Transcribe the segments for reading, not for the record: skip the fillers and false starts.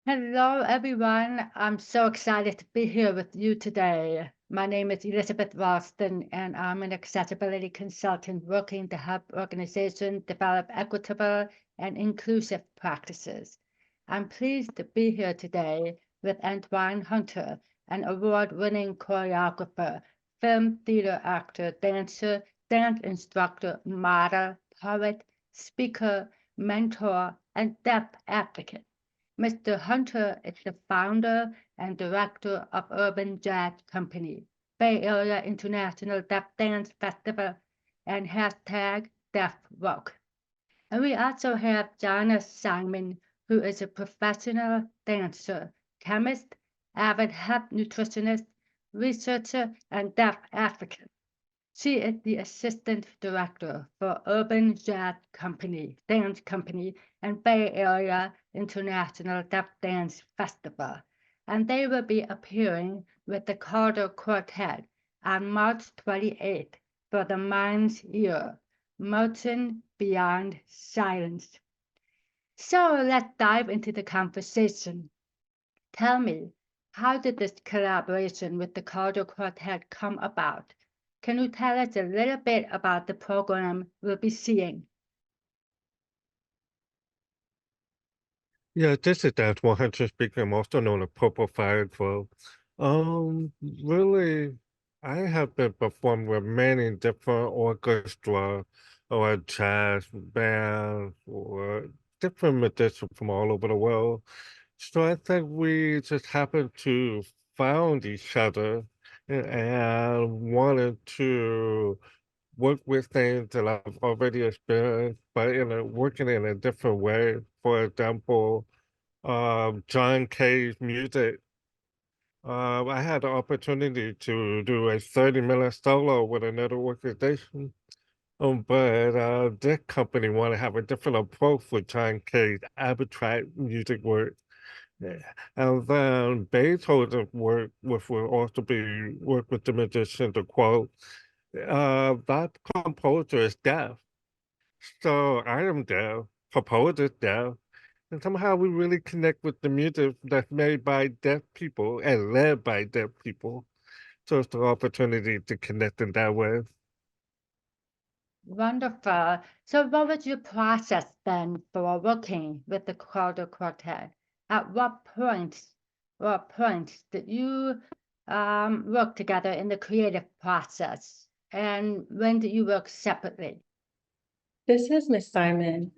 Hello, everyone. I'm so excited to be here with you today. My name is Elizabeth Ralston, and I'm an accessibility consultant working to help organizations develop equitable and inclusive practices. I'm pleased to be here today with Antoine Hunter, an award-winning choreographer, film theater actor, dancer, dance instructor, model, poet, speaker, mentor, and deaf advocate. Mr. Hunter is the founder and director of Urban Jazz Company, Bay Area International Deaf Dance Festival, and hashtag Deaf Rock. And we also have Zahna Simon, who is a professional dancer, chemist, avid health nutritionist, researcher, and deaf advocate. She is the assistant director for Urban Jazz Company, Dance Company, and Bay Area International Deaf Dance Festival, and they will be appearing with the Calder Quartet on March 28th for the Mind's Ear, Merchant Beyond Silence. So let's dive into the conversation. Tell me, how did this collaboration with the Calder Quartet come about? Can you tell us a little bit about the program we'll be seeing? Yeah, this is Antoine Hunter speaking. I'm also known as Purple Fire Glow. Really, I have been performing with many different orchestra or jazz bands or different musicians from all over the world. So I think we just happened to found each other and wanted to work with things that I've already experienced, but working in a different way. For example, John Cage music. I had the opportunity to do a 30-minute solo with another organization, but this company wanted to have a different approach with John Cage abstract music work. Yeah. And then Beethoven's work, which will also be work with the musician to quote, that composer is deaf. So I am deaf, composer is deaf. And somehow we really connect with the music that's made by deaf people and led by deaf people. So it's the opportunity to connect in that way. Wonderful. So what was your process then for working with the Calder Quartet? At what point did you work together in the creative process? And when did you work separately? This is Miss Simon.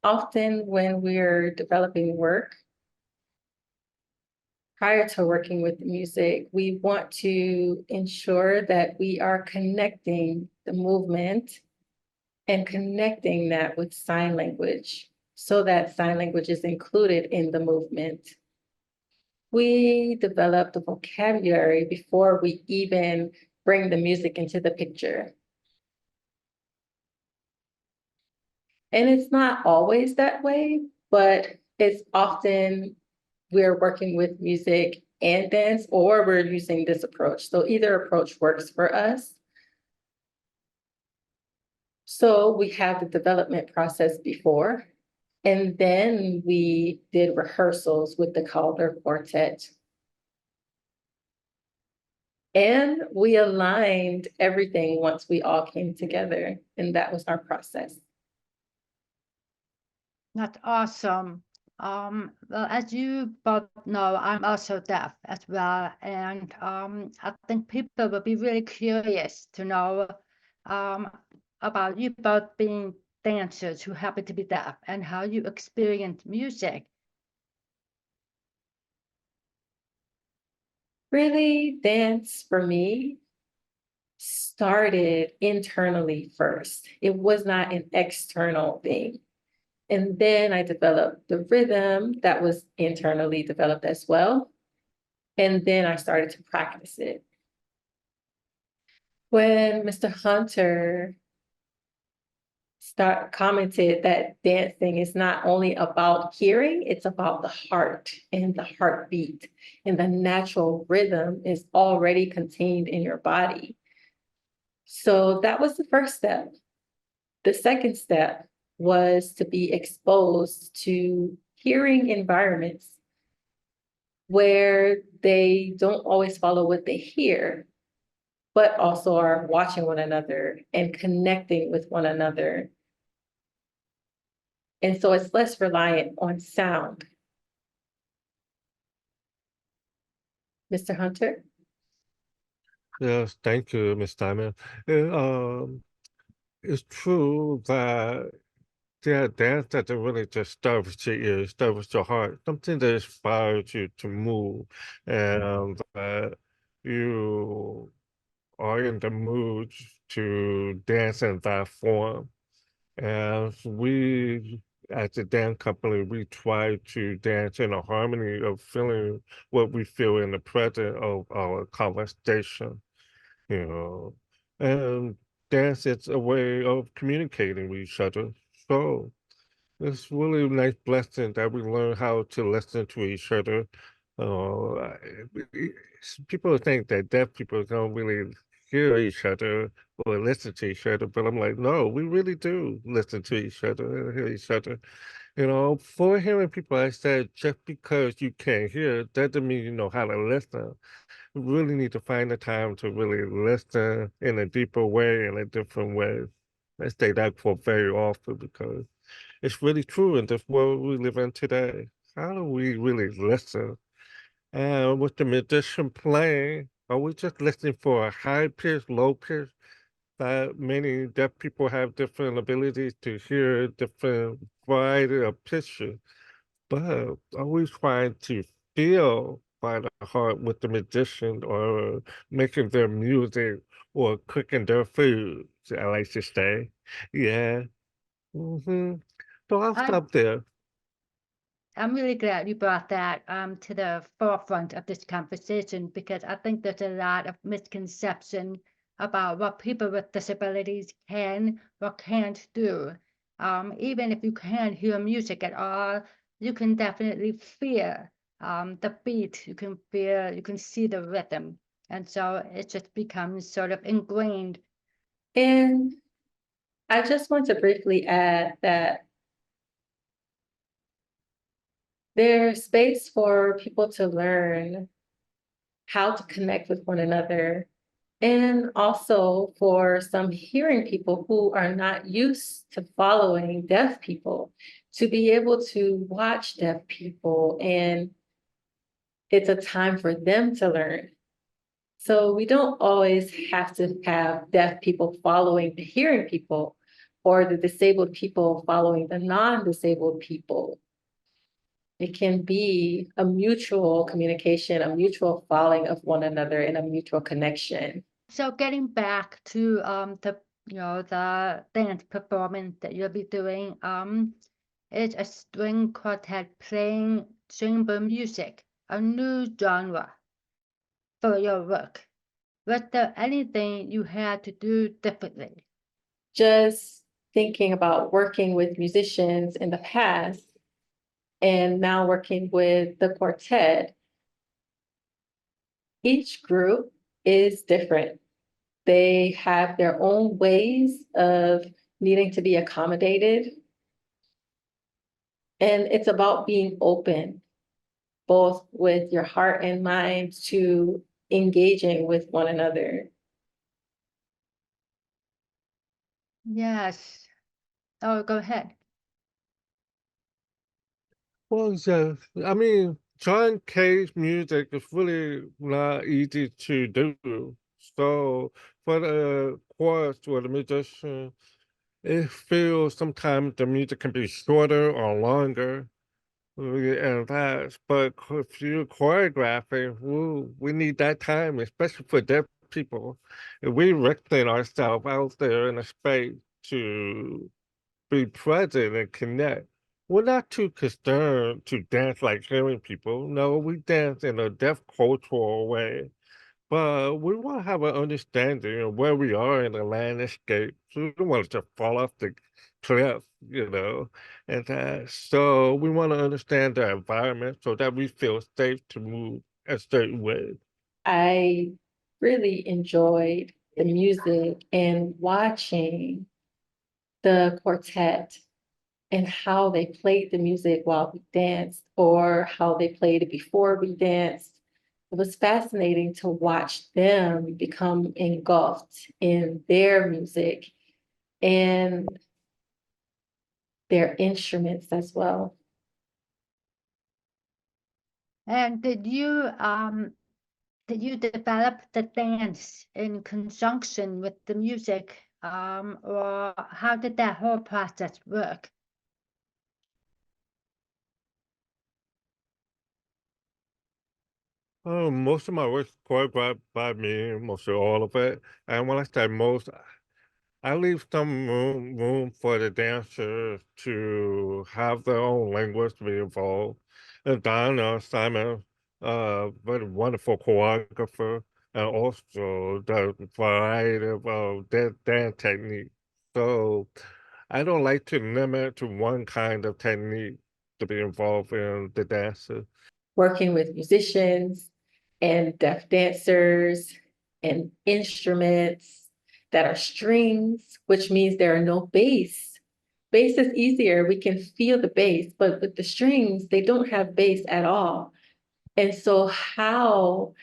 Often when we're developing work, prior to working with the music, we want to ensure that we are connecting the movement and connecting that with sign language so that sign language is included in the movement. We develop the vocabulary before we even bring the music into the picture. And it's not always that way, but it's often we're working with music and dance, or we're using this approach. So either approach works for us. So we have the development process before, and then we did rehearsals with the Calder Quartet. And we aligned everything once we all came together, and that was our process. That's awesome. Well, as you both know, I'm also deaf as well, and I think people will be really curious to know um, about you both being dancers who happen to be deaf and how you experience music. Really, dance for me started internally first. It was not an external thing. And then I developed the rhythm that was internally developed as well. And then I started to practice it. When Mr. Hunter commented that dancing is not only about hearing, it's about the heart and the heartbeat, and the natural rhythm is already contained in your body. So that was the first step. The second step was to be exposed to hearing environments where they don't always follow what they hear, but also are watching one another and connecting with one another. And so it's less reliant on sound. Mr. Hunter? Yes, thank you, Ms. Diamond. It's true that dance that really just stirs your ears, stirs your heart, something that inspires you to move, and that you are in the mood to dance in that form. And we, as a dance company, we try to dance in a harmony of feeling what we feel in the present of our conversation, you know. And dance is a way of communicating with each other. So it's really a nice blessing that we learn how to listen to each other. People think that deaf people don't really hear each other or listen to each other, but I'm like, no, we really do listen to each other and hear each other. You know, for hearing people, I said, just because you can't hear doesn't mean you know how to listen. We really need to find the time to really listen in a deeper way, in a different way. I say that for very often because it's really true in this world we live in today. How do we really listen? And with the musician playing, are we just listening for a high pitch, low pitch? That many deaf people have different abilities to hear different variety of pitches. But are we trying to feel by the heart with the musician or making their music or cooking their food? I like to say. Yeah. hmm So I'll I'm stop there. I'm really glad you brought that to the forefront of this conversation because I think there's a lot of misconception about what people with disabilities can or can't do. Even if you can't hear music at all, you can definitely feel the beat. You can see the rhythm, and so it just becomes sort of ingrained. And I just want to briefly add that there's space for people to learn how to connect with one another, and also for some hearing people who are not used to following deaf people to be able to watch deaf people, and it's a time for them to learn. So we don't always have to have deaf people following the hearing people or the disabled people following the non-disabled people. It can be a mutual communication, a mutual following of one another, and a mutual connection. So getting back to the dance performance that you'll be doing, it's a string quartet playing chamber music, a new genre for your work. Was there anything you had to do differently? Just thinking about working with musicians in the past and now working with the quartet, each group is different. They have their own ways of needing to be accommodated. And it's about being open, both with your heart and mind, to engaging with one another. Yes. Oh, go ahead. Well, yeah, I mean, John Cage music is really not easy to do. So for the chorus or the musician, it feels sometimes the music can be shorter or longer. And that's, but if you're choreographing, we need that time, especially for deaf people. If we risking ourselves out there in a space to be present and connect. We're not too concerned to dance like hearing people. No, we dance in a deaf cultural way. But we want to have an understanding of where we are in the landscape. So we don't want to just fall off the cliff, you know. And so we want to understand the environment so that we feel safe to move a certain way. I really enjoyed the music and watching the quartet and how they played the music while we danced, or how they played it before we danced. It was fascinating to watch them become engulfed in their music and their instruments as well. And did you develop the dance in conjunction with the music, or how did that whole process work? Most of my work is choreographed by me, mostly all of it. And when I say most, I leave some room for the dancers to have their own language to be involved. And Zahna, Simon, very wonderful choreographer, and also the variety of dance technique. So I don't like to limit to one kind of technique to be involved in the dances. Working with musicians and deaf dancers and instruments that are strings, which means there are no bass. Bass is easier. We can feel the bass, but with the strings, they don't have bass at all. And so how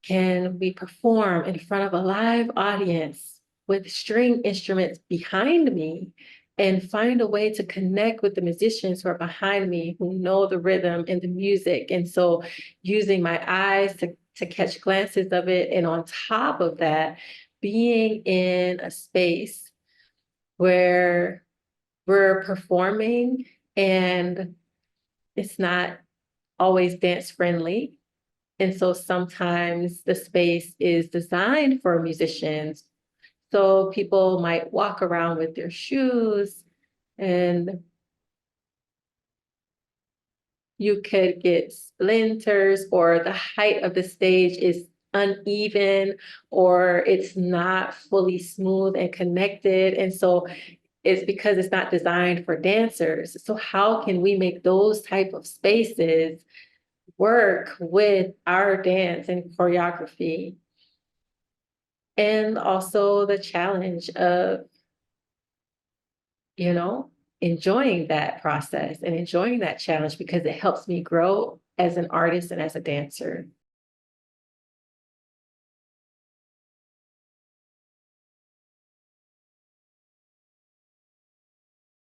can we perform in front of a live audience with string instruments behind me and find a way to connect with the musicians who are behind me, who know the rhythm and the music? And so using my eyes to catch glances of it. And on top of that, being in a space where we're performing and it's not always dance friendly. And so sometimes the space is designed for musicians. So people might walk around with their shoes, and you could get splinters, or the height of the stage is uneven, or it's not fully smooth and connected. And so it's because it's not designed for dancers. So how can we make those type of spaces work with our dance and choreography? And also the challenge of, enjoying that process and enjoying that challenge, because it helps me grow as an artist and as a dancer.